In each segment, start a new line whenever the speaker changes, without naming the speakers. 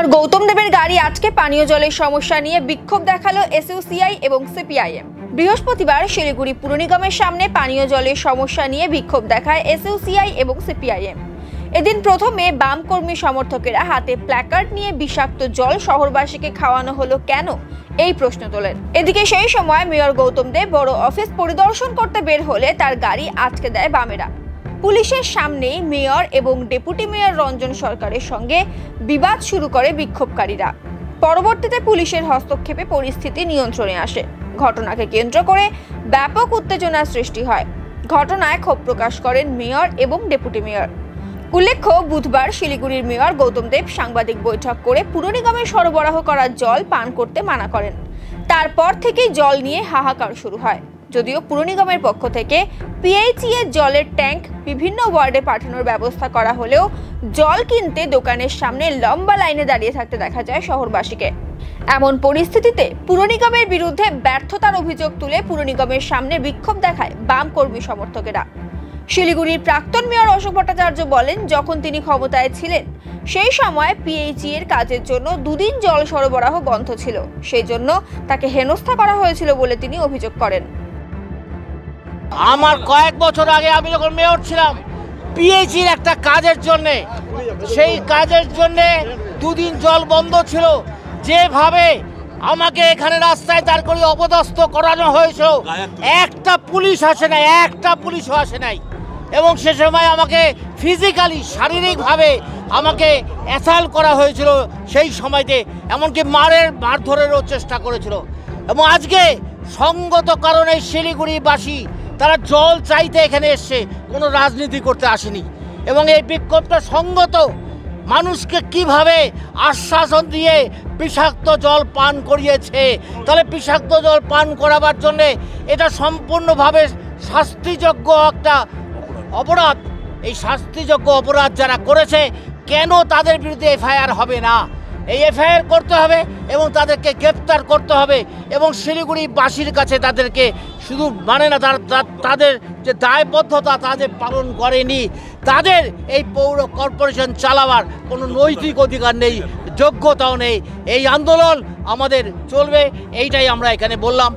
Mayor Gautam দেবের গাড়ি আটকে পানীয় জলের সমস্যা নিয়ে বিক্ষোভ দেখালো এসইউসিআই এবং সিপিআইএম। বৃহস্পতিবার শিলিগুড়ি পুর নিগমের সামনে পানীয় জলের সমস্যা নিয়ে বিক্ষোভ দেখায় এসইউসিআই এবং সিপিআইএম। এদিন প্রথমে বাম কর্মী সমর্থকেরা হাতে প্ল্যাকার্ড নিয়ে বিষাক্ত জল শহরবাসীকে খাওয়ানো হলো কেন, এই প্রশ্ন তোলেন। এদিকে সেই সময় মেয়র গৌতম দেব বড় অফিস পরিদর্শন করতে বের হলে তার গাড়ি আটকে দেয় বামেরা। পুলিশের সামনেই মেয়র এবং ডেপুটি মেয়র রঞ্জন সরকারের সঙ্গে বিবাদ শুরু করে বিক্ষোভকারীরা। পরবর্তীতে পুলিশের হস্তক্ষেপে পরিস্থিতি নিয়ন্ত্রণে আসে। ঘটনাকে কেন্দ্র করে ব্যাপক উত্তেজনার সৃষ্টি হয়। ঘটনায় ক্ষোভ প্রকাশ করেন মেয়র এবং ডেপুটি মেয়র। উল্লেখ্য, বুধবার শিলিগুড়ির মেয়র গৌতম দেব সাংবাদিক বৈঠক করে পুর নিগমে সরবরাহ করা জল পান করতে মানা করেন। তারপর থেকেই জল নিয়ে হাহাকার শুরু হয়। যদিও পুর নিগমের পক্ষ থেকে পিএইচই এর জলের ট্যাঙ্ক বিভিন্ন ওয়ার্ডে পাঠানোর ব্যবস্থা করা হলেও জল কিনতে দোকানের সামনে লম্বা লাইনে দাঁড়িয়ে থাকতে দেখা যায় শহরবাসীকে। এমন পরিস্থিতিতে পুর নিগমের বিরুদ্ধে ব্যর্থতার অভিযোগ তুলে পুর নিগমের সামনে বিক্ষোভ দেখায় বাম কর্মী সমর্থকেরা। শিলিগুড়ির প্রাক্তন মেয়র অশোক ভট্টাচার্য বলেন, যখন তিনি ক্ষমতায় ছিলেন সেই সময় পিএইচই এর কাজের জন্য দুদিন জল সরবরাহ বন্ধ ছিল, সেই জন্য তাকে হেনস্থা করা হয়েছিল বলে তিনি অভিযোগ করেন।
আমার কয়েক বছর আগে আমি যখন মেয়র ছিলাম, পিএইচির একটা কাজের জন্যে, সেই কাজের জন্যে দুদিন জল বন্ধ ছিল। যেভাবে আমাকে এখানে রাস্তায় দাঁড় করে অপদস্থ করানো হয়েছিল, একটা পুলিশ আসে নাই, একটা পুলিশও আসে নাই। এবং সে সময় আমাকে ফিজিক্যালি শারীরিকভাবে আমাকে অ্যাসাল্ট করা হয়েছিল সেই সময়তে, এমনকি মারধরেরও চেষ্টা করেছিল। এবং আজকে সঙ্গত কারণে শিলিগুড়িবাসী তারা জল চাইতে এখানে এসছে, কোনো রাজনীতি করতে আসেনি। এবং এই বিক্ষোভটা সঙ্গত মানুষকে কিভাবে আশ্বাসন দিয়ে বিষাক্ত জল পান করিয়েছে, তাহলে বিষাক্ত জল পান করাবার জন্যে এটা সম্পূর্ণভাবে শাস্তিযোগ্য একটা অপরাধ। এই শাস্তিযোগ্য অপরাধ যারা করেছে, কেন তাদের বিরুদ্ধে এফআইআর হবে না? এই এফআইআর করতে হবে এবং তাদেরকে গ্রেপ্তার করতে হবে। এবং শিলিগুড়িবাসীর কাছে তাদেরকে শুধু মানে না, তাদের যে দায়বদ্ধতা তাদের পালন করেনি, তাদের এই পৌর কর্পোরেশন চালাবার কোনো নৈতিক অধিকার নেই, যোগ্যতাও নেই। এই আন্দোলন আমাদের চলবে, এইটাই আমরা এখানে বললাম।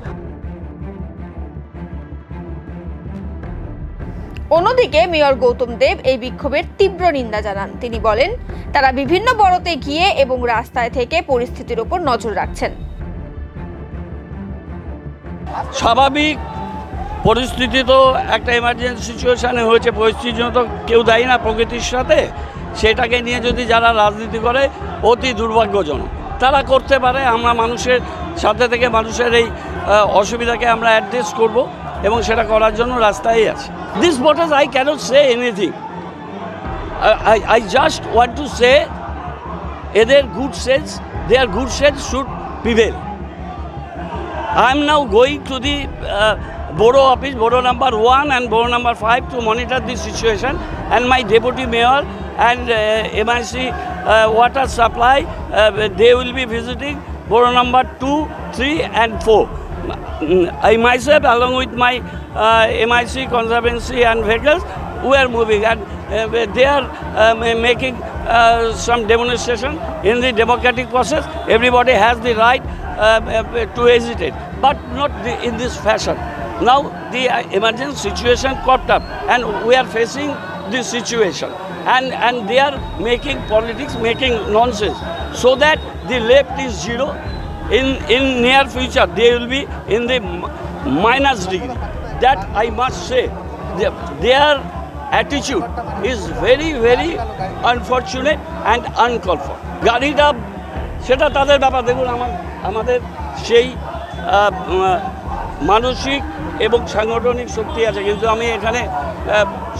অন্যদিকে মেয়র গৌতম দেব এই বিক্ষোভের তীব্র নিন্দা জানান। তিনি বলেন, তারা বিভিন্ন বড়তে গিয়ে এবং রাস্তায় থেকে পরিস্থিতির উপর নজর রাখছেন।
স্বাভাবিক পরিস্থিতি তো একটা এমার্জেন্সি সিচুয়েশানে হয়েছে, পরিস্থিতির জন্য তো কেউ দায়ী না প্রকৃতির সাথে। সেটাকে নিয়ে যদি যারা রাজনীতি করে, অতি দুর্ভাগ্যজনক। তারা করতে পারে, আমরা মানুষের সাথে থেকে মানুষের এই অসুবিধাকে আমরা অ্যাড্রেস করব এবং সেটা করার জন্য রাস্তায় আছে। This voters, I cannot say anything. I just want to say their good sense, should prevail. I am now going to the Borough office, Borough number 1 and Borough number 5 to monitor the situation, and my deputy mayor and MIC water supply, they will be visiting Borough number 2, 3 and 4. I myself, along with my MIC conservancy and vehicles, we are moving, and they are making some demonstration in the democratic process. Everybody has the right to hesitate, but not in this fashion. Now the emergency situation cropped up, and we are facing this situation, and they are making politics, making nonsense, so that the left is zero. In near future they will be in the minus degree. That I must say, their attitude is very, very unfortunate and uncalled for. গাড়িটা সেটা তাদের ব্যাপার। দেখুন, আমাদের সেই মানসিক এবং সাংগঠনিক শক্তি আছে, কিন্তু আমি এখানে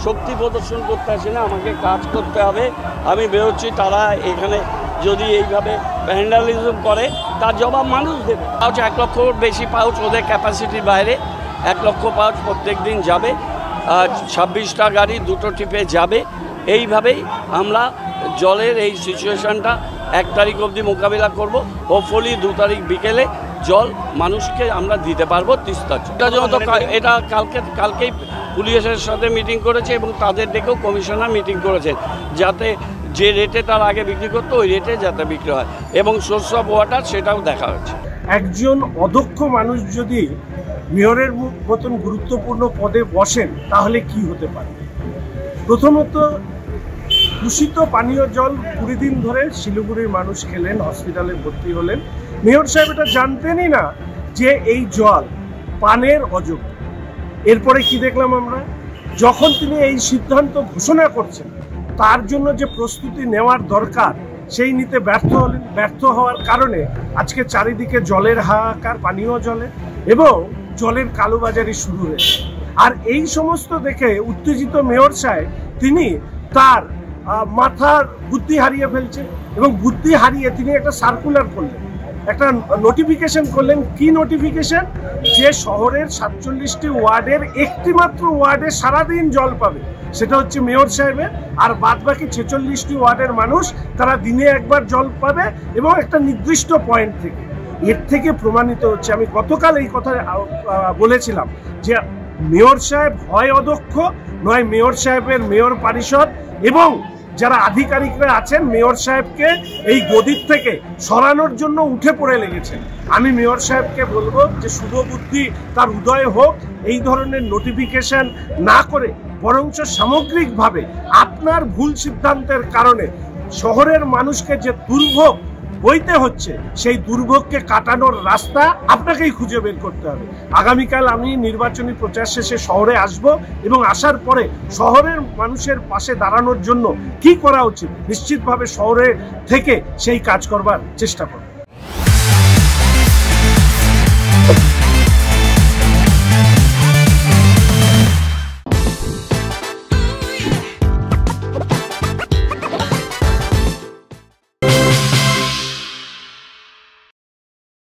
শক্তি প্রদর্শন করতে আসি না, আমাকে কাজ করতে হবে। আমি বেরোচ্ছি, তারা এখানে যদি এইভাবে ভ্যান্ডালিজম করে তার জবাব মানুষ দেবে। পাউচ 1 লক্ষর বেশি পাউচ ওদের ক্যাপাসিটির বাইরে, 1 লক্ষ পাউচ প্রত্যেক দিন যাবে। 26টা গাড়ি 2টো ট্রিপে যাবে। এইভাবেই আমরা জলের এই সিচুয়েশানটা 1 তারিখ অবধি মোকাবিলা করব। হোপফুলি 2 তারিখ বিকেলে জল মানুষকে আমরা দিতে পারবো তিস্তার জন্য। এটার জন্য তো এটা কালকেই পুলিশের সাথে মিটিং করেছে এবং তাদের ডেকেও কমিশনার মিটিং করেছেন, যাতে যে রেটে তার আগে বিক্রি করতো ওই রেটে যাতে বিক্রি হয়, এবং সোর্স অফ ওয়াটার সেটাও দেখা হচ্ছে।
একজন অদক্ষ মানুষ যদি মেয়রের মতন গুরুত্বপূর্ণ পদে বসেন তাহলে কি হতে পারে? প্রথমত, দূষিত পানীয় জল 20 দিন ধরে শিলিগুড়ির মানুষ খেলেন, হসপিটালে ভর্তি হলেন। মেয়র সাহেব এটা জানতেনই না যে এই জল পানের অযোগ্য। এরপরে কি দেখলাম আমরা, যখন তিনি এই সিদ্ধান্ত ঘোষণা করছেন তার জন্য যে প্রস্তুতি নেওয়ার দরকার সেই নিতে ব্যর্থ হলেন। ব্যর্থ হওয়ার কারণে আজকে চারিদিকে জলের হাহাকার, পানীয় জলে, এবং জলের কালোবাজারি শুরু হয়েছে। আর এই সমস্ত দেখে উত্তেজিত মেয়র সাহেব তিনি তার মাথার বুদ্ধি হারিয়ে ফেলছেন, এবং বুদ্ধি হারিয়ে তিনি একটা সার্কুলার করলেন, একটা নোটিফিকেশন করলেন। কি নোটিফিকেশন? যে শহরের 47টি ওয়ার্ডের একটি মাত্র ওয়ার্ডে সারাদিন জল পাবে, সেটা হচ্ছে মেয়র সাহেবের, আর বাদবাকি 46টি ওয়ার্ডের মানুষ তারা দিনে একবার জল পাবে, এবং একটা নির্দিষ্ট পয়েন্ট থেকে। এর থেকে প্রমাণিত হচ্ছে, আমি গতকাল এই কথা বলেছিলাম, যে মেয়র সাহেব হয় অদক্ষ, নয় মেয়র সাহেবের মেয়র পরিষদ এবং যারা আধিকারিকরা আছেন মেয়র সাহেবকে এই গদির থেকে সরানোর জন্য উঠে পড়ে লেগেছেন। আমি মেয়র সাহেবকে বলবো যে শুভ বুদ্ধি তার উদয় হোক, এই ধরনের নোটিফিকেশন না করে বরঞ্চ সামগ্রিকভাবে আপনার ভুল সিদ্ধান্তের কারণে শহরের মানুষকে যে দুর্ভোগ বইতে হচ্ছে সেই দুর্ভোগকে কাটানোর রাস্তা আপনাকেই খুঁজে বের করতে হবে। আগামীকাল আমি নির্বাচনী প্রচার শেষে শহরে আসব, এবং আসার পরে শহরের মানুষের পাশে দাঁড়ানোর জন্য কি করা উচিত নিশ্চিতভাবে শহরে থেকে সেই কাজ করবার চেষ্টা করব।